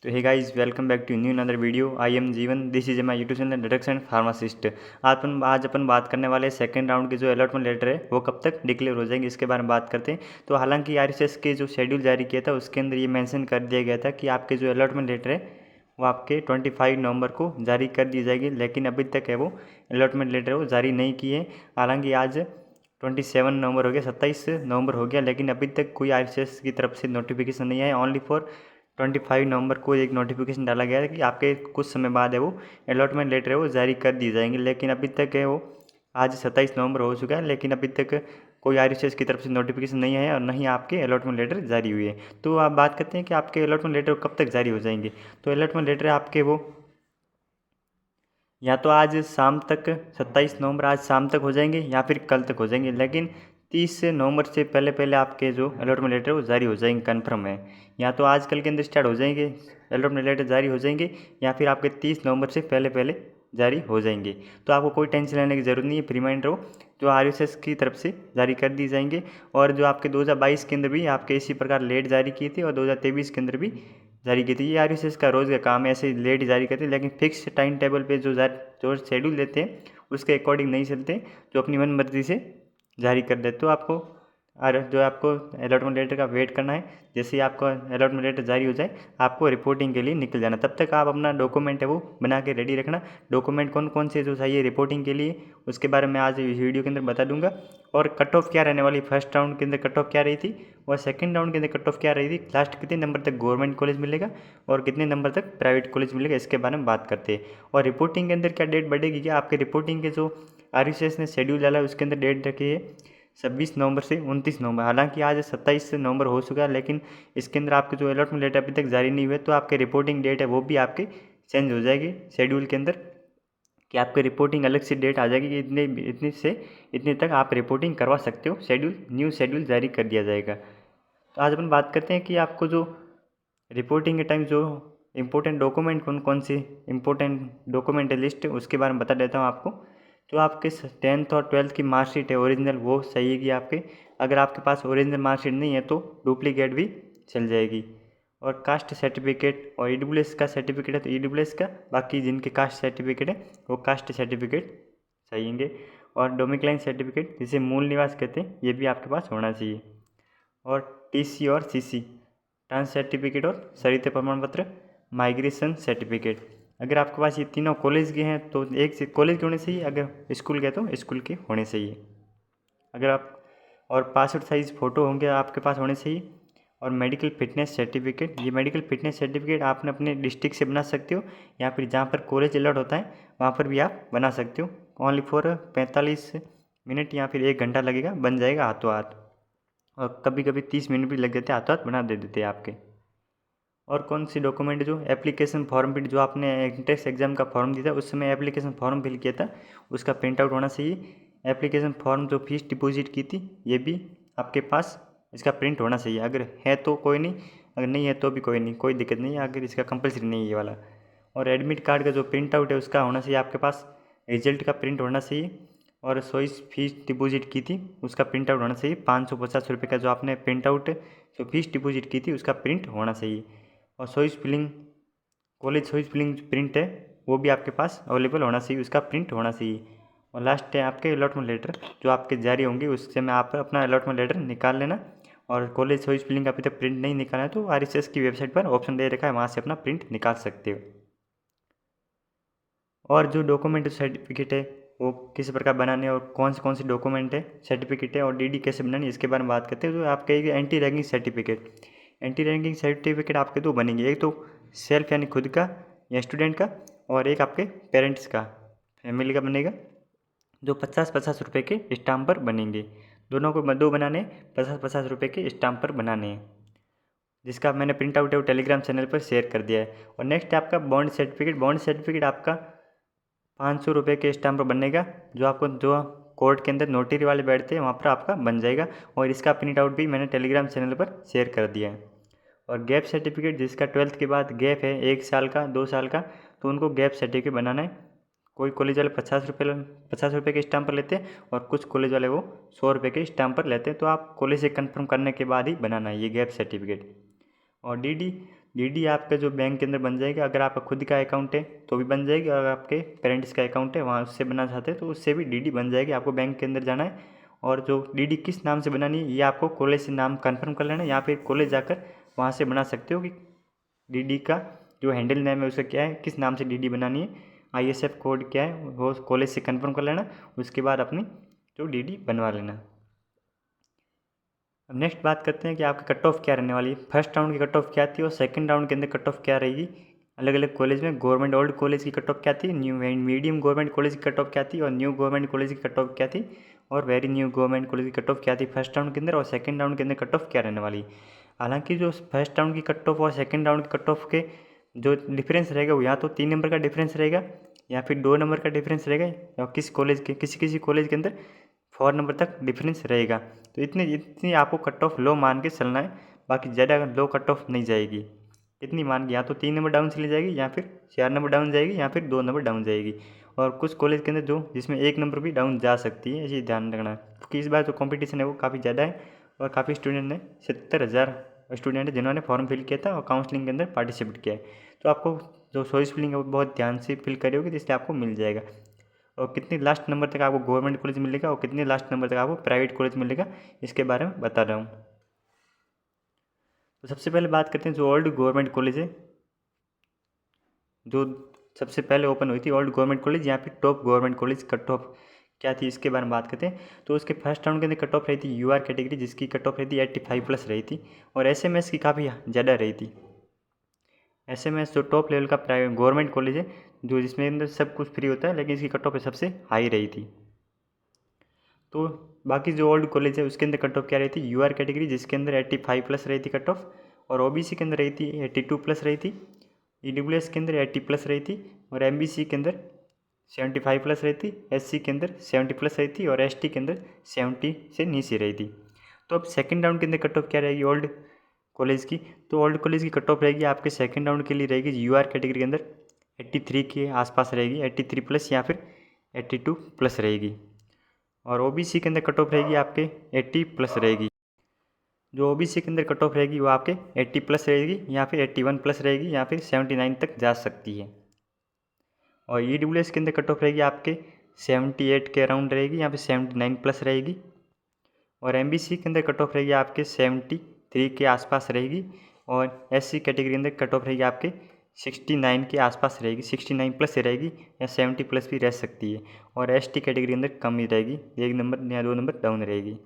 तो hey guys, welcome back to new another video. I am Jeevan, this is my YouTube channel direction and pharmacist. आज अपन बात करने वाले सेकंड राउंड के जो अलॉटमेंट लेटर है वो कब तक डिक्लेयर हो जाएंगे, इसके बारे में बात करते हैं। तो हालांकि आरएसएस के जो शेड्यूल जारी किया था उसके अंदर ये मेंशन कर दिया गया था कि आपके जो अलॉटमेंट लेटर है वो आपके 25 नवंबर को जारी कर दी जाएगी, लेकिन अभी तक है वो अलॉटमेंट लेटर वो जारी नहीं किए। हालांकि आज 27 नवंबर हो गया, 27 नवंबर हो गया, लेकिन अभी तक कोई आरएसएस की तरफ से नोटिफिकेशन नहीं आया। ओनली फॉर 25 नवंबर को एक नोटिफिकेशन डाला गया है कि आपके कुछ समय बाद है वो अलॉटमेंट लेटर है वो जारी कर दी जाएंगे, लेकिन अभी तक है वो आज 27 नवंबर हो चुका है, लेकिन अभी तक कोई आरएसएस की तरफ से नोटिफिकेशन नहीं आया और न ही आपके अलॉटमेंट लेटर जारी हुए हैं। तो आप बात करते हैं कि आपके अलॉटमेंट लेटर कब तक जारी हो जाएंगे। तो अलॉटमेंट लेटर आपके वो या तो आज शाम तक 27 नवंबर आज शाम तक हो जाएंगे या फिर कल तक हो जाएंगे, लेकिन 30 नवंबर से पहले पहले आपके जो अलॉटमेंट लेटर वो जारी हो जाएंगे, कन्फर्म है। या तो आज कल के अंदर स्टार्ट हो जाएंगे, अलॉटमेंट लेटर जारी हो जाएंगे, या फिर आपके 30 नवंबर से पहले पहले जारी हो जाएंगे। तो आपको कोई टेंशन लेने की ज़रूरत नहीं है, फ्री माइंड रहो, जो आरएसएस की तरफ से जारी कर दी जाएंगे। और जो आपके 2022 के अंदर भी आपके इसी प्रकार लेट जारी किए थे और 2023 के अंदर भी जारी की थी। ये आरएसएस का रोज़ का काम है, ऐसे लेट जारी करते हैं, लेकिन फिक्स टाइम टेबल पे जो शेड्यूल देते हैं उसके अकॉर्डिंग नहीं चलते, जो अपनी मन मर्जी से जारी कर देते। तो आपको जो आपको अलॉटमेंट लेटर का वेट करना है, जैसे ही आपका अलॉटमेंट लेटर जारी हो जाए आपको रिपोर्टिंग के लिए निकल जाना। तब तक आप अपना डॉक्यूमेंट है वो बना के रेडी रखना। डॉक्यूमेंट कौन कौन से जो चाहिए रिपोर्टिंग के लिए उसके बारे में आज इस वीडियो के अंदर बता दूंगा। और कट ऑफ क्या रहने वाली, फर्स्ट राउंड के अंदर कट ऑफ क्या रही थी और सेकंड राउंड के अंदर कट ऑफ क्या रही थी, लास्ट कितने नंबर तक गवर्नमेंट कॉलेज मिलेगा और कितने नंबर तक प्राइवेट कॉलेज मिलेगा, इसके बारे में बात करते हैं। और रिपोर्टिंग के अंदर क्या डेट बढ़ेगी, क्या आपके रिपोर्टिंग के जो आरएसएस ने शेड्यूल डाला है उसके अंदर डेट रखी है 26 नवंबर से 29 नवंबर। हालांकि आज 27 नवंबर हो चुका है, लेकिन इसके अंदर आपके जो अलॉटमेंट लेटर अभी तक जारी नहीं हुए, तो आपके रिपोर्टिंग डेट है वो भी आपके चेंज हो जाएगी शेड्यूल के अंदर, कि आपकी रिपोर्टिंग अलग से डेट आ जाएगी कि इतने से इतने तक आप रिपोर्टिंग करवा सकते हो। न्यू शेड्यूल जारी कर दिया जाएगा। तो आज अपन बात करते हैं कि आपको जो रिपोर्टिंग के टाइम जो इम्पोर्टेंट डॉक्यूमेंट कौन कौन से इम्पोर्टेंट डॉक्यूमेंट है लिस्ट, उसके बारे में बता देता हूँ आपको। जो आपके 10th और 12th की मार्कशीट है ओरिजिनल, वो चाहिएगी आपके। अगर आपके पास ओरिजिनल मार्कशीट नहीं है तो डुप्लीकेट भी चल जाएगी। और कास्ट सर्टिफिकेट और ईडब्ल्यूएस का सर्टिफिकेट है तो ईडब्ल्यूएस का, बाकी जिनके कास्ट सर्टिफिकेट है वो कास्ट सर्टिफिकेट चाहिए। और डोमिक्लाइन सर्टिफिकेट जिसे मूल निवास कहते हैं ये भी आपके पास होना चाहिए। और टीसी और सीसी ट्रांस सर्टिफिकेट और सरित प्रमाण पत्र, माइग्रेशन सर्टिफिकेट। अगर आपके पास ये तीनों कॉलेज के हैं तो एक से कॉलेज के होने चाहिए, अगर स्कूल के तो स्कूल के होने चाहिए। अगर आप और पासपोर्ट साइज़ फ़ोटो होंगे आपके पास होने चाहिए। और मेडिकल फिटनेस सर्टिफिकेट, ये मेडिकल फिटनेस सर्टिफिकेट आपने अपने डिस्ट्रिक्ट से बना सकते हो या फिर जहाँ पर कॉलेज अलॉट होता है वहाँ पर भी आप बना सकते हो। ओनली फॉर 45 मिनट या फिर 1 घंटा लगेगा, बन जाएगा हाथों हाथ। और कभी कभी 30 मिनट भी लग जाते हैं, हाथों हाथ बना देते हैं आपके। और कौन सी डॉक्यूमेंट, जो एप्लीकेशन फॉर्म भी जो आपने एंट्रेंस एग्जाम का फॉर्म दिया था उस समय एप्लीकेशन फॉर्म फिल किया था उसका प्रिंट आउट होना चाहिए। एप्लीकेशन फॉर्म जो फीस डिपॉजिट की थी ये भी आपके पास इसका प्रिंट होना चाहिए। अगर है तो कोई नहीं, अगर नहीं है तो भी कोई नहीं, कोई दिक्कत नहीं है, अगर इसका कंपलसरी नहीं है ये वाला। और एडमिट कार्ड का जो प्रिंट आउट है उसका होना चाहिए आपके पास, रिजल्ट का प्रिंट होना चाहिए। और सोइस फीस डिपॉजिट की थी उसका प्रिंट आउट होना चाहिए। 550 रुपये का जो आपने प्रिंट आउट जो फीस डिपॉजिट की थी उसका प्रिंट होना चाहिए। और choice filling college choice filling print है वो भी आपके पास अवेलेबल होना चाहिए, उसका प्रिंट होना चाहिए। और लास्ट है आपके अलॉटमेंट लेटर जो आपके जारी होंगे उससे में आप अपना अलॉटमेंट लेटर निकाल लेना। और कॉलेज चॉइस फिलिंग का अभी तक प्रिंट नहीं निकाला है तो आरएसएस की वेबसाइट पर ऑप्शन दे रखा है, वहाँ से अपना प्रिंट निकाल सकते हो। और जो डॉक्यूमेंट सर्टिफिकेट है वो किस प्रकार बनाने और कौन से डॉक्यूमेंट है सर्टिफिकेट है और डीडी कैसे बनानी, इसके बारे में बात करते हैं। तो आपका एक anti ragging certificate, anti ragging certificate आपके दो बनेंगे, एक तो सेल्फ यानी खुद का या स्टूडेंट का, और एक आपके पेरेंट्स का फैमिली का बनेगा, जो 50-50 रुपये के स्टाम्प पर बनेंगे। दोनों को दो बनाने, 50-50 रुपये के स्टाम्प पर बनाने हैं, जिसका मैंने प्रिंट आउट है वो टेलीग्राम चैनल पर शेयर कर दिया है। और नेक्स्ट है आपका बॉन्ड सर्टिफिकेट। बॉन्ड सर्टिफिकेट आपका 500 रुपये के स्टाम्प पर बनेगा, जो आपको जो कोर्ट के अंदर नोटरी वाले बैठते हैं वहाँ पर आपका बन जाएगा। और इसका प्रिंट आउट भी मैंने टेलीग्राम चैनल पर शेयर कर दिया है। और गैप सर्टिफिकेट, जिसका 12th के बाद गैप है 1 साल का 2 साल का, तो उनको गैप सर्टिफिकेट बनाना है। कोई कॉलेज वाले 50 रुपये के स्टाम्प पर लेते हैं और कुछ कॉलेज वाले वो 100 रुपये के स्टाम्प पर लेते हैं, तो आप कॉलेज से कंफर्म करने के बाद ही बनाना है ये गैप सर्टिफिकेट। और डीडी, डीडी आपका जो बैंक के अंदर बन जाएगा, अगर आपका खुद का अकाउंट है तो भी बन जाएगी, अगर आपके पेरेंट्स का अकाउंट है वहाँ उससे बनना चाहते हैं तो उससे भी डीडी बन जाएगी। आपको बैंक के अंदर जाना है और जो डीडी किस नाम से बनानी है ये आपको कॉलेज से नाम कन्फर्म कर लेना है, या फिर कॉलेज जाकर वहाँ से बना सकते हो कि डीडी का जो हैंडल नेम है उसका क्या है, किस नाम से डीडी बनानी है, ISF कोड क्या है वो कॉलेज से कन्फर्म कर लेना, उसके बाद अपनी जो डीडी बनवा लेना। अब नेक्स्ट बात करते हैं कि आपकी कट ऑफ क्या रहने वाली है। फर्स्ट राउंड की कट ऑफ क्या थी और सेकंड राउंड के अंदर कट ऑफ क्या रहेगी अलग अलग कॉलेज में। गवर्नमेंट ओल्ड कॉलेज की कट ऑफ क्या थी, न्यू मीडियम गवर्नमेंट कॉलेज की कट ऑफ क्या थी और न्यू गवर्नमेंट कॉलेज की कट ऑफ क्या थी, और वेरी न्यू गवर्नमेंट कॉलेज की कट ऑफ क्या थी फर्स्ट राउंड के अंदर, और सेकंड राउंड के अंदर कट ऑफ क्या रहने वाली है। हालांकि जो फर्स्ट राउंड की कट ऑफ और सेकंड राउंड की कट ऑफ के जो डिफरेंस रहेगा वो या तो 3 नंबर का डिफरेंस रहेगा या फिर 2 नंबर का डिफरेंस रहेगा, या किसी कॉलेज के अंदर 4 नंबर तक डिफरेंस रहेगा। तो इतनी आपको कट ऑफ लो मान के चलना है, बाकी ज़्यादा लो कट ऑफ नहीं जाएगी। इतनी मान के या तो 3 नंबर डाउन चली जाएगी या फिर 4 नंबर डाउन जाएगी या फिर 2 नंबर डाउन जाएगी। और कुछ कॉलेज के अंदर जो जिसमें 1 नंबर भी डाउन जा सकती है, ये ध्यान रखना है, क्योंकि इस बार जो कॉम्पिटिशन है वो काफ़ी ज़्यादा है और काफ़ी स्टूडेंट ने 70,000 स्टूडेंट है जिन्होंने फॉर्म फिल किया था और काउंसलिंग के अंदर पार्टिसिपेट किया है। तो आपको जो चॉइस फिलिंग है वो बहुत ध्यान से फिल करी होगी, इसलिए आपको मिल जाएगा। और कितने लास्ट नंबर तक आपको गवर्नमेंट कॉलेज मिलेगा और कितने लास्ट नंबर तक आपको प्राइवेट कॉलेज मिलेगा, इसके बारे में बता रहा हूँ। तो सबसे पहले बात करते हैं जो ओल्ड गवर्नमेंट कॉलेज है, जो सबसे पहले ओपन हुई थी ओल्ड गवर्नमेंट कॉलेज, यहाँ पे top government college cut off क्या थी इसके बारे में बात करते हैं। तो उसके फर्स्ट राउंड के अंदर कट ऑफ रही थी UR कैटेगरी, जिसकी कट ऑफ रही थी 85+ रही थी, और SMS की काफ़ी ज़्यादा रही थी। SMS जो टॉप लेवल का प्राइवेट गवर्नमेंट कॉलेज है, जो जिसमें अंदर सब कुछ फ्री होता है, लेकिन इसकी कट ऑफ सबसे हाई रही थी। तो बाकी जो ओल्ड कॉलेज है उसके अंदर कट ऑफ क्या रही थी, UR कैटेगरी जिसके अंदर 85+ रही थी कट ऑफ, और OBC के अंदर रही थी 82+ रही थी, EWS के अंदर 80+ रही थी, और MBC के अंदर 75+ रही थी, SC के अंदर 70+ रही थी, और ST के अंदर 70 से नीचे रही थी। तो अब सेकेंड राउंड के अंदर कट ऑफ क्या रहेगी ओल्ड कॉलेज की, तो ओल्ड कॉलेज की कट ऑफ रहेगी आपके सेकेंड राउंड के लिए रहेगी UR कैटेगरी के अंदर 83 के आसपास रहेगी, 83+ या फिर 82+ रहेगी, और OBC के अंदर कट ऑफ रहेगी आपके 80+ रहेगी। जो OBC के अंदर कट ऑफ रहेगी वो आपके 80+ रहेगी या फिर 81+ रहेगी या फिर 79 तक जा सकती है, और EWS के अंदर कट ऑफ रहेगी आपके 78 के अराउंड रहेगी या फिर 79+ रहेगी, और MBC के अंदर कट ऑफ रहेगी आपके 73 के आसपास रहेगी, और SC कैटेगरी के अंदर कट ऑफ रहेगी आपके 69 के आसपास रहेगी, 69+ रहेगी या 70+ भी रह सकती है, और ST कैटेगरी के अंदर कम ही रहेगी, 1 नंबर या 2 नंबर डाउन रहेगी।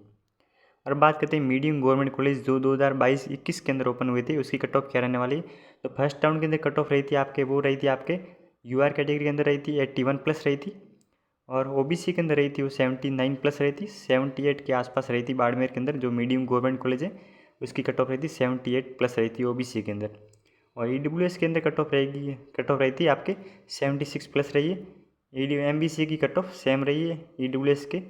और बात करते हैं मीडियम गवर्नमेंट कॉलेज जो 2022-21 के अंदर ओपन हुए थे, उसकी कट ऑफ क्या रहने वाली है। तो फर्स्ट राउंड के अंदर कट ऑफ रही थी आपके UR कैटेगरी के अंदर रही थी 81+ रही थी, और OBC के अंदर रही थी वो 79+ रही थी, 78 के आसपास रही थी बाड़मेर के अंदर जो मीडियम गवर्नमेंट कॉलेज है उसकी कट ऑफ रही थी 78+ रही थी OBC के अंदर, और EWS के अंदर कट ऑफ रही थी आपके 76+ रही है, MBC की कट ऑफ सेम रही है EWS के,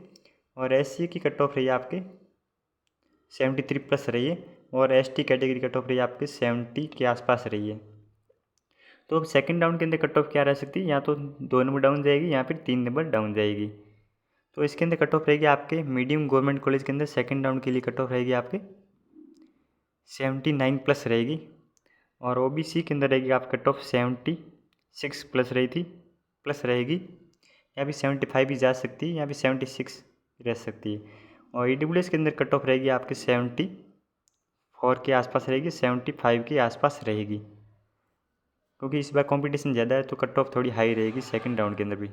और SC की कट ऑफ रही है आपके 73+ रही है, और ST कैटेगरी कट ऑफ रही है आपके 70 के आसपास रही है। तो अब सेकंड राउंड के अंदर कट ऑफ क्या रह सकती है, या तो 2 नंबर डाउन जाएगी या फिर 3 नंबर डाउन जाएगी। तो इसके अंदर कट ऑफ रहेगी आपके मीडियम गवर्नमेंट कॉलेज के अंदर सेकंड राउंड के लिए कट ऑफ रहेगी आपके 79+ रहेगी, और OBC के अंदर रहेगी आप कट ऑफ 76+ रही थी प्लस रहेगी, या फिर 75 भी जा सकती है या फिर 76 रह सकती है, और EWS के अंदर कट ऑफ रहेगी आपके 74 के आसपास रहेगी, 75 के आसपास रहेगी, क्योंकि इस बार कंपटीशन ज़्यादा है तो कट ऑफ थोड़ी हाई रहेगी सेकंड राउंड के अंदर भी।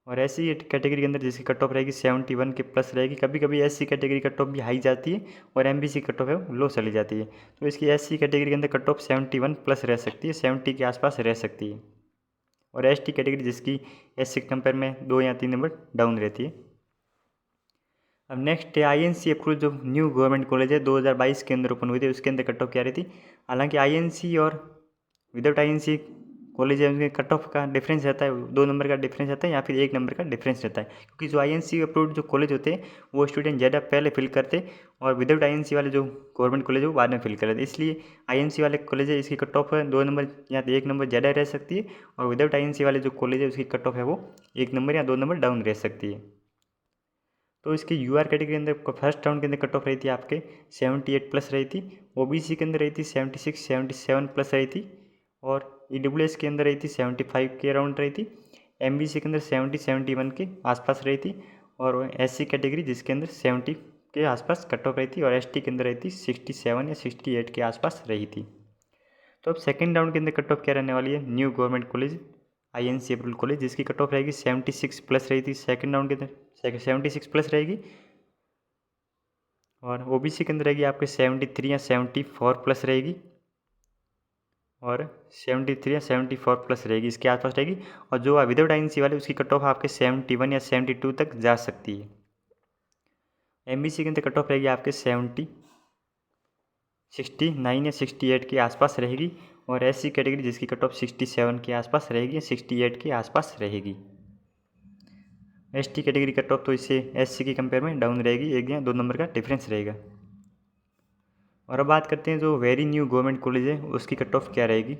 और SC कैटेगरी के अंदर जिसकी कट ऑफ रहेगी 71 के प्लस रहेगी, कभी कभी SC कैटेगरी कट ऑफ भी हाई जाती है और MBC कट ऑफ है वो लो चली जाती है, तो इसकी SC कैटेगरी के अंदर कट ऑफ 71+ रह सकती है, 70 के आसपास रह सकती है, और ST कैटेगरी जिसकी SC के कंपेयर में 2 या 3 नंबर डाउन रहती है। अब नेक्स्ट है INC अप्रूव जो न्यू गवर्नमेंट कॉलेज है 2022 के अंदर ओपन हुई थी, उसके अंदर कट ऑफ क्या रही थी। हालांकि INC और विदाउट INC कॉलेज है उनके कट ऑफ का डिफरेंस रहता है, 2 नंबर का डिफरेंस रहता है या फिर 1 नंबर का डिफरेंस रहता है, क्योंकि जो INC अप्रूव्ड जो कॉलेज होते हैं वो स्टूडेंट ज़्यादा पहले फिल करते, और विदाउट INC वाले जो गवर्नमेंट कॉलेज है वो बाद में फिल करते, इसलिए INC वाले कॉलेज है इसकी कट ऑफ 2 नंबर या 1 नंबर ज़्यादा रह सकती है, और विदाउट INC वाले जो कॉलेज है उसकी कट ऑफ है वो 1 नंबर या 2 नंबर डाउन रह सकती है। तो इसकी यूआर कैटेगरी के अंदर फर्स्ट राउंड के अंदर कट ऑफ रही थी आपके 78 प्लस रही थी, ओबीसी के अंदर रही थी 76 77 प्लस रही थी, और ईडब्ल्यूएस के अंदर रही थी 75 के अराउंड रही थी, एमबीसी के अंदर 70 71 के आसपास रही थी, और एससी कैटेगरी जिसके अंदर 70 के आसपास कट ऑफ रही थी, और एसटी के अंदर रही थी 67 या 68 के आसपास रही थी। तो अब सेकेंड राउंड के अंदर कट ऑफ क्या रहने वाली है, new government college INC approval college जिसकी कट ऑफ रहेगी 76 प्लस रही थी सेकेंड राउंड के अंदर 76 प्लस रहेगी, और ओबीसी के अंदर रहेगी आपके 73 या 74 प्लस रहेगी, और 73 या 74 प्लस रहेगी, इसके आसपास रहेगी। और जो विदाउट आईएनसी वाले उसकी कट ऑफ आपके 71 या 72 तक जा सकती है। एमबीसी के अंदर कट ऑफ रहेगी आपके 69 या 68 के आसपास रहेगी, और एससी कैटेगरी जिसकी कट ऑफ 67 के आसपास रहेगी या 68 के आसपास रहेगी। एसटी कैटेगरी कट ऑफ तो इससे एससी की कंपेयर में डाउन रहेगी, 1 या 2 नंबर का डिफरेंस रहेगा। और अब बात करते हैं जो वेरी न्यू गवर्नमेंट कॉलेज है उसकी कट ऑफ क्या रहेगी।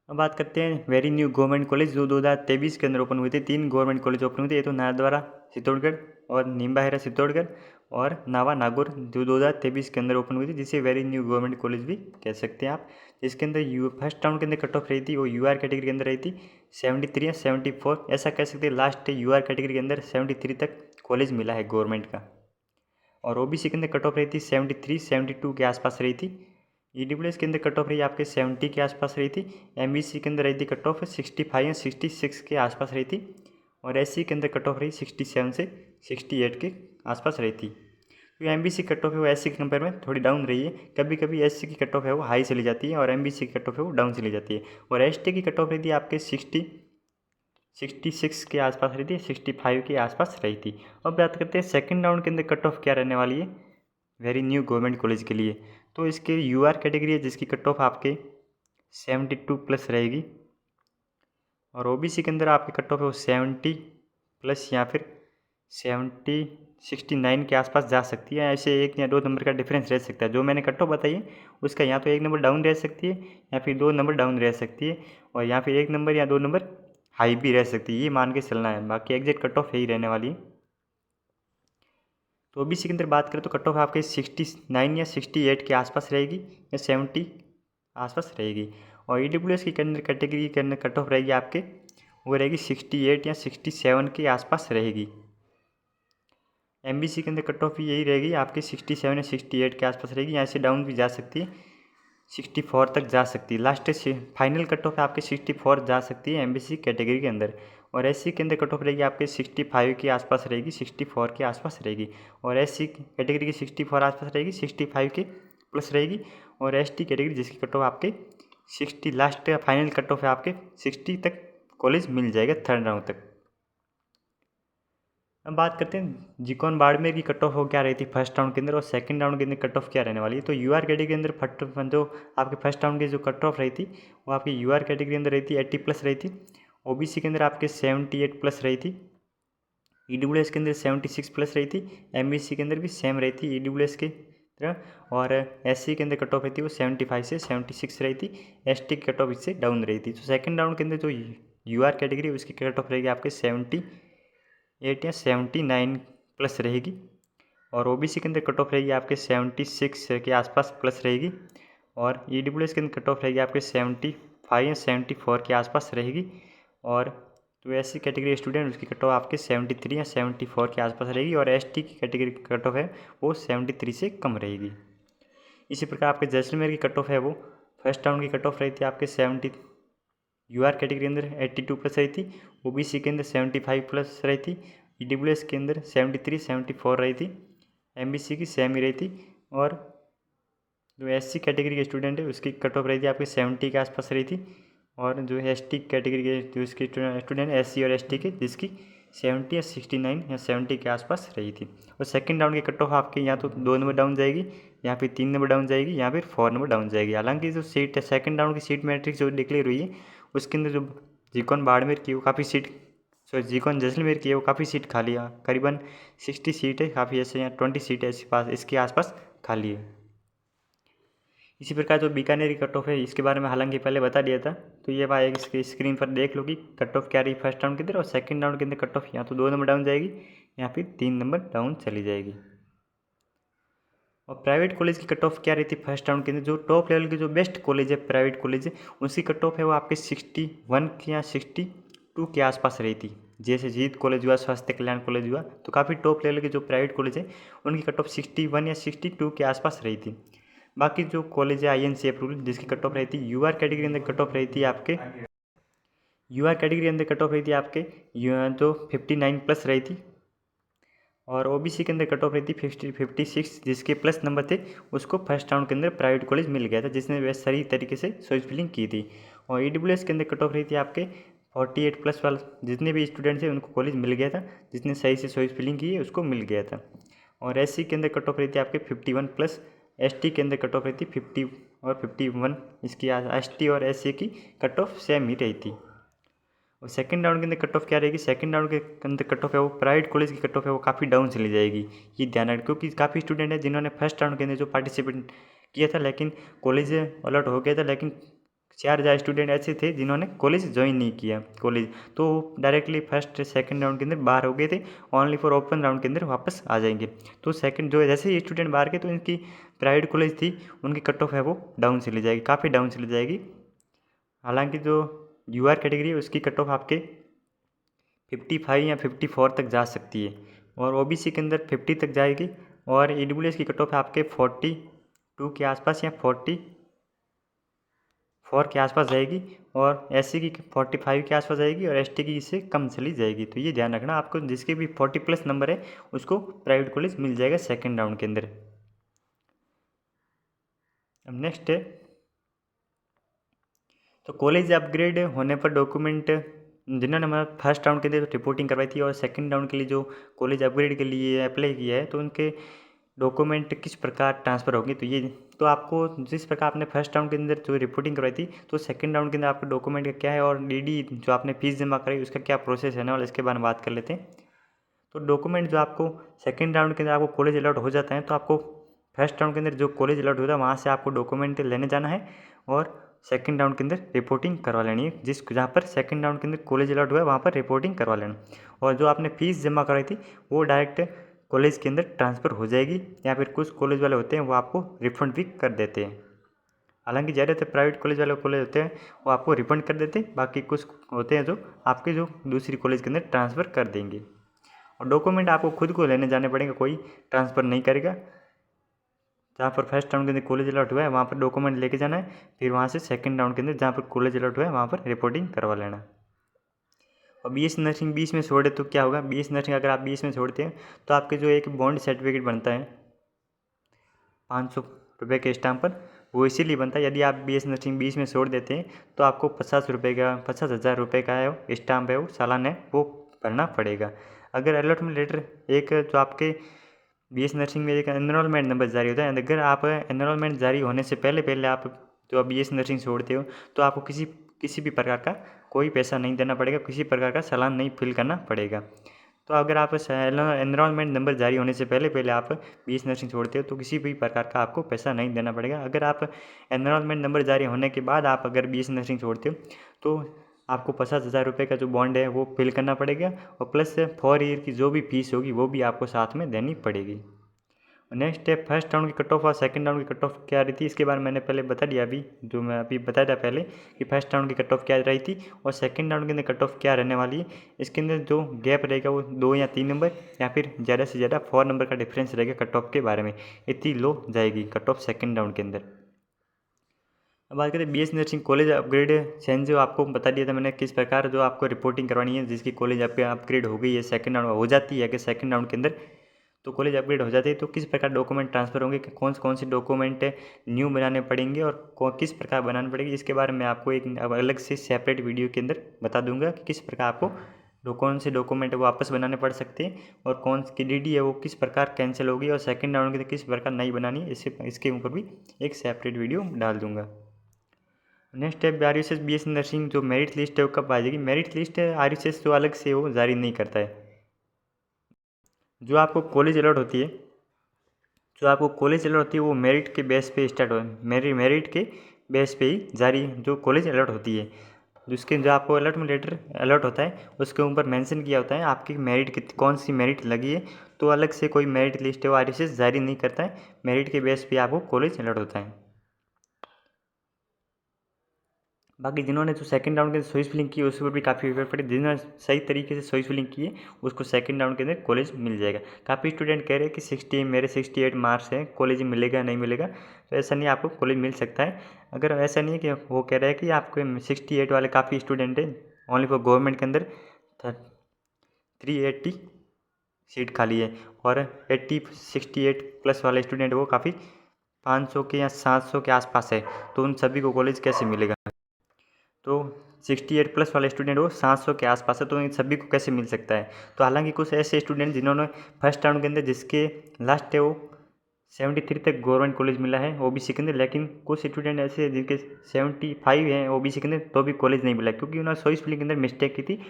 अब बात करते हैं वेरी न्यू गवर्नमेंट कॉलेज जो 2023 के अंदर ओपन हुए थे। 3 गवर्नमेंट कॉलेज ओपन हुए थे, ये तो नाथद्वारा चित्तौड़गढ़ और निम्बाहेरा चित्तौड़गढ़ और नावा नागौर जो 2023 के अंदर ओपन हुई थी, जिसे वेरी न्यू गवर्नमेंट कॉलेज भी कह सकते हैं आप। जिसके अंदर फर्स्ट राउंड के अंदर कट ऑफ रही थी वो यूआर कैटेगरी के अंदर रही थी 73 या 74, ऐसा कह सकते हैं। लास्ट यूआर कैटेगरी के अंदर 73 तक कॉलेज मिला है गवर्नमेंट का। और ओबीसी के अंदर कट ऑफ रही थी 73 72 के आसपास रही थी। ईडब्ल्यूएस के अंदर कट ऑफ रही आपके 70 के आसपास रही थी। एमबीसी के अंदर रही थी कट ऑफ 65 या 66 के आसपास रही थी, और एससी के अंदर कट ऑफ रही 67 से 68 के आसपास रही थी। तो एमबीसी कट ऑफ है वो एससी के कंपेयर में थोड़ी डाउन रही है। कभी कभी एससी की कट ऑफ है वो हाई चली जाती है, और एमबीसी की कट ऑफ है वो डाउन चली जाती है। और एसटी की कट ऑफ रही थी आपके 66 के आसपास रही थी, 65 के आसपास रही थी। अब बात करते हैं सेकेंड राउंड के अंदर कट ऑफ क्या रहने वाली है वेरी न्यू गवर्नमेंट कॉलेज के लिए। तो इसके यूआर कैटेगरी है जिसकी कट ऑफ आपके 72 प्लस रहेगी, और ओबीसी के अंदर आपकी कट ऑफ है वो 70 प्लस या फिर 69 के आसपास जा सकती है। ऐसे 1 या 2 नंबर का डिफरेंस रह सकता है। जो मैंने कट ऑफ बताई है उसका यहाँ तो 1 नंबर डाउन रह सकती है, या फिर 2 नंबर डाउन रह सकती है, और यहाँ फिर 1 नंबर या 2 नंबर हाई भी रह सकती है। ये मान के चलना है, बाकी एग्जैक्ट कट ऑफ यही रहने वाली है। तो ओबीसी के अंदर बात करें तो कट ऑफ आपके 69 या 68 के आसपास रहेगी, या 70 आसपास रहेगी। और ईडब्ल्यूएस की कैटेगरी के अंदर कट ऑफ रहेगी आपके वो रहेगी 68 या 67 के आसपास रहेगी। एमबीसी के अंदर कट ऑफ यही रहेगी आपके 67 या 68 के आसपास रहेगी, यहाँ से डाउन भी जा सकती है, 64 तक जा सकती है। लास्ट फाइनल कट ऑफ आपके 64 जा सकती है एमबीसी कैटेगरी के अंदर। और एससी के अंदर कट ऑफ रहेगी आपके 65 के आसपास रहेगी, 64 के आसपास रहेगी। और एससी कैटेगरी की 64 आसपास रहेगी, 65 के प्लस रहेगी। और एसटी कैटेगरी जिसकी कट ऑफ आपके 60 लास्ट फाइनल कट ऑफ है आपके 60 तक कॉलेज मिल जाएगा थर्ड राउंड तक। अब बात करते हैं जीकॉन बाड़मेर की कट ऑफ हो क्या रही थी फर्स्ट राउंड के अंदर, और सेकंड राउंड के अंदर कट ऑफ क्या रहने वाली है। तो यूआर कैटेगरी के अंदर जो आपके फर्स्ट राउंड की जो कट ऑफ रही थी वो आपकी यूआर कैटेगरी के अंदर रही थी 80 प्लस रही थी। ओबीसी के अंदर आपके 78 प्लस रही थी। ईडब्ल्यूएस के अंदर 76 प्लस रही थी। एमबीसी के अंदर भी सेम रही थी ईडब्ल्यूएस के तरह। और एससी के अंदर कट ऑफ रही थी वो 75 से 76 रही थी। एसटी की कट ऑफ इससे डाउन रही थी। तो सेकंड राउंड के अंदर जो यूआर कैटेगरी है उसकी कट ऑफ रहेगी आपके 78 या 79 प्लस रहेगी। और ओबीसी के अंदर कट ऑफ रहेगी आपके 76 के आसपास प्लस रहेगी। और ईडब्ल्यूएस के अंदर कट ऑफ रहेगी आपके 75 या 74 के आसपास रहेगी। और तो एससी कैटेगरी स्टूडेंट उसकी कट ऑफ आपके 73 या 74 के आसपास रहेगी। और एसटी की कैटेगरी की कट ऑफ है वो 73 से कम रहेगी। इसी प्रकार आपके जैसलमेर की कट ऑफ है वो फर्स्ट राउंड की कट ऑफ रही थी आपके 70 यूआर कैटेगरी के अंदर 82 प्लस रही थी। ओबीसी के अंदर 75 प्लस रही थी। ईडब्ल्यूएस के अंदर 73 74 रही थी। एमबीसी की सेम ही रही थी। और जो एससी कैटेगरी के स्टूडेंट है उसकी कट ऑफ रही थी आपके 70 के आसपास रही थी। और जो एसटी कैटेगरी के जो इसके स्टूडेंट एससी और एसटी के जिसकी 70 या 69 या 70 के आसपास रही थी। और सेकंड राउंड की कट ऑफ आपके यहाँ तो 2 नंबर डाउन जाएगी, यहाँ फिर 3 नंबर डाउन जाएगी, यहाँ फिर 4 नंबर डाउन जाएगी। हालांकि जो सीट है सेकंड राउंड की सीट मैट्रिक्स जो डिक्लेयर हुई है उसके अंदर जो जीकॉन बाड़मेर की वो काफ़ी सीट जीकॉन जैसलमेर की है वो काफ़ी सीट खाली है, करीबन 60 सीट है, काफ़ी ऐसे यहाँ 20 सीट है इसके आसपास खाली है। इसी प्रकार जो बीकानेर की कट ऑफ है इसके बारे में हालांकि पहले बता दिया था। तो ये बात इसके स्क्रीन पर देख लो कि कट ऑफ क्या रही फर्स्ट राउंड के अंदर, और सेकंड राउंड के अंदर कट ऑफ यहाँ तो 2 नंबर डाउन जाएगी, या फिर 3 नंबर डाउन चली जाएगी। और प्राइवेट कॉलेज की कट ऑफ क्या रहती है फर्स्ट राउंड के अंदर, जो टॉप लेवल के जो बेस्ट कॉलेज है प्राइवेट कॉलेज है उसकी कट ऑफ है वो आपके 61 के या 62 के आसपास रही थी। जैसे जीत कॉलेज हुआ, स्वास्थ्य कल्याण कॉलेज हुआ, तो काफ़ी टॉप लेवल के जो प्राइवेट कॉलेज है उनकी कट ऑफ 61 या 62 के आसपास रही थी। बाकी जो कॉलेज है INC अप्रूवल जिसकी कट ऑफ रहती है, UR कैटेगरी अंदर कट ऑफ रहती है आपके, UR कैटेगरी अंदर कट ऑफ रही थी आपके जो 59 प्लस रही थी। और OBC के अंदर कट ऑफ रहती 56, जिसके प्लस नंबर थे उसको फर्स्ट राउंड के अंदर प्राइवेट कॉलेज मिल गया था, जिसने वह सही तरीके से चॉइस फिलिंग की थी। और EWS के अंदर कट ऑफ रही थी आपके 48 प्लस वाला, जितने भी स्टूडेंट्स हैं उनको कॉलेज मिल गया था, जिसने सही से चॉइस फिलिंग की है उसको मिल गया था। और SC के अंदर कट ऑफ रही थी आपके 51 प्लस, ST के अंदर कट ऑफ रही थी 50 और 51। इसकी ST और SC की कट ऑफ सेम ही रही थी। और सेकंड राउंड के अंदर कट ऑफ क्या रहेगी, सेकंड राउंड के अंदर कट ऑफ है वो प्राइवेट कॉलेज की कट ऑफ है वो काफ़ी डाउन चली जाएगी। ये ध्यान रखें, क्योंकि काफ़ी स्टूडेंट हैं जिन्होंने फर्स्ट राउंड के अंदर जो पार्टिसिपेट किया था लेकिन कॉलेज अलॉट हो गया था, लेकिन 4000 स्टूडेंट ऐसे थे जिन्होंने कॉलेज ज्वाइन नहीं किया कॉलेज, तो डायरेक्टली फर्स्ट सेकंड राउंड के अंदर बाहर हो गए थे, ओनली फॉर ओपन राउंड के अंदर वापस आ जाएंगे। तो सेकंड जो जैसे ही स्टूडेंट बाहर गए तो इनकी प्राइवेट कॉलेज थी उनकी कट ऑफ है वो डाउन चली जाएगी, काफ़ी डाउन चली जाएगी। हालांकि जो UR कैटेगरी है उसकी कट ऑफ आपके 55 या 54 तक जा सकती है, और OBC के अंदर 50 तक जाएगी, और EWS की कट ऑफ आपके 42 के आसपास या 44 के आसपास जाएगी, और SC की 45 के आसपास जाएगी, और ST की इससे कम चली जाएगी। तो ये ध्यान रखना आपको, जिसके भी 40 प्लस नंबर है उसको प्राइवेट कॉलेज मिल जाएगा सेकेंड राउंड के अंदर। अब नेक्स्ट है तो कॉलेज अपग्रेड होने पर डॉक्यूमेंट, जिन्होंने मतलब फर्स्ट राउंड के लिए रिपोर्टिंग करवाई थी और सेकंड राउंड के लिए जो कॉलेज अपग्रेड के लिए अप्लाई किया है, तो उनके डॉक्यूमेंट किस प्रकार ट्रांसफ़र होंगे। तो ये तो आपको जिस प्रकार आपने फर्स्ट राउंड के अंदर जो रिपोर्टिंग करवाई थी, तो सेकंड राउंड के अंदर आपका डॉक्यूमेंट का क्या है, और DD जो आपने फीस जमा कराई उसका क्या प्रोसेस है ना, और इसके बारे में बात कर लेते हैं। तो डॉक्यूमेंट जो आपको सेकेंड राउंड के अंदर आपको कॉलेज अलॉट हो जाता है, तो आपको फर्स्ट राउंड के अंदर जो कॉलेज अलॉट होता है वहाँ से आपको डॉक्यूमेंट लेने जाना है, और सेकंड राउंड के अंदर रिपोर्टिंग करवा लेनी है। जहाँ पर सेकंड राउंड के अंदर कॉलेज अलॉट हुआ है वहाँ पर रिपोर्टिंग करवा लेना, और जो आपने फीस जमा कराई थी वो डायरेक्ट कॉलेज के अंदर ट्रांसफ़र हो जाएगी, या फिर कुछ कॉलेज वाले होते हैं वो आपको रिफंड भी कर देते हैं। हालांकि ज़्यादातर प्राइवेट कॉलेज वाले कॉलेज होते हैं वो आपको रिफंड कर देते हैं, बाकी कुछ होते हैं जो आपके जो दूसरी कॉलेज के अंदर ट्रांसफ़र कर देंगे। और डॉक्यूमेंट आपको खुद को लेने जाने पड़ेंगे, कोई ट्रांसफ़र नहीं करेगा। जहाँ पर फर्स्ट राउंड के अंदर कॉलेज अलॉट हुआ है वहाँ पर डॉक्यूमेंट लेके जाना है, फिर वहाँ से सेकंड राउंड के अंदर जहाँ पर कॉलेज अलॉट हुआ है वहाँ पर रिपोर्टिंग करवा लेना। और BS नर्सिंग 20 में छोड़े तो क्या होगा, BS नर्सिंग अगर आप 20 में छोड़ते हैं तो आपके जो एक बॉन्ड सर्टिफिकेट बनता है 500 रुपये के स्टाम्प पर, वो इसीलिए बनता है। यदि आप BS नर्सिंग 20 में छोड़ देते हैं तो आपको 50,000 रुपये का है वो स्टाम्प है वो सालाना है वो भरना पड़ेगा। अगर अलॉटमेंट लेटर एक जो आपके BS नर्सिंग में एक एनरोलमेंट नंबर जारी होता है, अगर आप एनरोलमेंट जारी होने से पहले आप जो BS नर्सिंग छोड़ते हो तो आपको किसी भी प्रकार का कोई पैसा नहीं देना पड़ेगा, किसी प्रकार का चालान नहीं फिल करना पड़ेगा। तो अगर आप एनरोलमेंट नंबर जारी होने से पहले आप BS नर्सिंग छोड़ते हो तो किसी भी प्रकार का आपको पैसा नहीं देना पड़ेगा। अगर आप एनरोलमेंट नंबर जारी होने के बाद आप अगर BS नर्सिंग छोड़ते हो तो आपको 50,000 रुपये का जो बॉन्ड है वो फिल करना पड़ेगा, और प्लस 4 ईयर की जो भी फीस होगी वो भी आपको साथ में देनी पड़ेगी। नेक्स्ट स्टेप, फर्स्ट राउंड की कट ऑफ और सेकंड राउंड की कट ऑफ क्या रही थी इसके बारे में मैंने पहले बता दिया, अभी जो मैं अभी बताया था पहले कि फर्स्ट राउंड की कट ऑफ क्या रही थी और सेकंड राउंड के अंदर कट ऑफ क्या रहने वाली है। इसके अंदर जो गैप रहेगा वो 2 या 3 नंबर या फिर ज़्यादा से ज़्यादा 4 नंबर का डिफरेंस रहेगा कट ऑफ के बारे में, इतनी लो जाएगी कट ऑफ सेकेंड राउंड के अंदर। अब बात करें BS nursing college upgrade change, जो आपको बता दिया था मैंने किस प्रकार जो आपको रिपोर्टिंग करवानी है, जिसकी कॉलेज अपग्रेड हो गई है सेकंड राउंड हो जाती है कि सेकंड राउंड के अंदर तो कॉलेज अपग्रेड हो जाती है, तो किस प्रकार डॉक्यूमेंट ट्रांसफ़र होंगे, कौन से डॉक्यूमेंट न्यू बनाने पड़ेंगे और किस प्रकार बनाने पड़ेंगे, इसके बारे में आपको एक अलग से सेपरेट वीडियो के अंदर बता दूंगा कि किस प्रकार आपको कौन से डॉक्यूमेंट वापस बनाने पड़ सकते हैं, और कौन की DD है वो किस प्रकार कैंसिल होगी, और सेकंड राउंड के किस प्रकार नई बनानी है, इसके ऊपर भी एक सेपरेट वीडियो डाल दूंगा। Next step, RUCS BS nursing जो मेरिट लिस्ट है वो कब आ जाएगी। मेरिट लिस्ट RUCS जो अलग से वो जारी नहीं करता है, जो आपको कॉलेज अलॉट होती है वो मेरिट के बेस पे स्टार्ट हो, मेरिट के बेस पे ही जारी जो कॉलेज अलॉट होती है। जिसके जो आपको अलॉटमेंट लेटर अलॉट होता है उसके ऊपर मेंशन किया होता है आपकी मेरिट कौन सी मेरिट लगी है। तो अलग से कोई मेरिट लिस्ट है वो आरएसएस जारी नहीं करता है, मेरिट के बेस पे आपको कॉलेज अलॉट होता है। बाकी जिन्होंने जो सेकंड राउंड के अंदर चॉइस फिलिंग की है उसके ऊपर भी काफ़ी इफेक्ट पड़े। जिन्होंने सही तरीके से चॉइस फिलिंग की है उसको सेकंड राउंड के अंदर कॉलेज मिल जाएगा। काफ़ी स्टूडेंट कह रहे हैं कि 60 मेरे 68 मार्क्स हैं, कॉलेज मिलेगा नहीं मिलेगा, तो ऐसा नहीं, आपको कॉलेज मिल सकता है। अगर ऐसा नहीं है कि वो कह रहा है कि आपके 68 वाले काफ़ी स्टूडेंट हैं, ओनली फॉर गवर्नमेंट के अंदर 380 सीट खाली है और 68 प्लस वाले स्टूडेंट वो काफ़ी 500 के या 700 के आसपास है, तो उन सभी को कॉलेज कैसे मिलेगा। तो 68 प्लस वाले स्टूडेंट वो 700 के आसपास है, तो इन सभी को कैसे मिल सकता है। तो हालांकि कुछ ऐसे स्टूडेंट जिन्होंने फर्स्ट राउंड के अंदर जिसके लास्ट है वो 73 तक गवर्नमेंट कॉलेज मिला है ओबीसी के अंदर, लेकिन कुछ स्टूडेंट ऐसे हैं जिनके 75 हैं ओबीसी के अंदर तो भी कॉलेज नहीं मिला क्योंकि उन्होंने चॉइस फिलिंग के अंदर मिस्टेक की थी।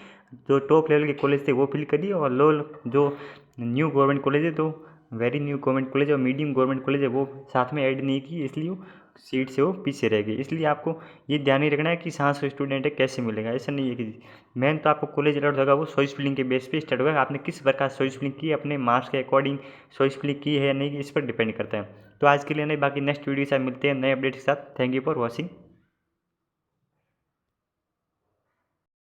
जो टॉप लेवल के कॉलेज थे वो फिल कर दिए और लो जो न्यू गवर्नमेंट कॉलेज है, तो वेरी न्यू गवर्नमेंट कॉलेज और मीडियम गवर्नमेंट कॉलेज है वो साथ में ऐड नहीं की, इसलिए वो सीट से वो पीछे रह गई। इसलिए आपको ये ध्यान नहीं रखना है कि 700 स्टूडेंट है कैसे मिलेगा, ऐसा नहीं है कि मेन तो आपको कॉलेज अलॉट होगा वो चॉइस फिलिंग के बेस पे स्टार्ट होगा। आपने किस प्रकार चॉइस फिलिंग की, अपने मार्क्स के अकॉर्डिंग चॉइस फिलिंग की है या नहीं, इस पर डिपेंड करता है। तो आज के लिए नहीं, बाकी नेक्स्ट वीडियो से मिलते हैं नए अपडेट के साथ। Thank you for watching.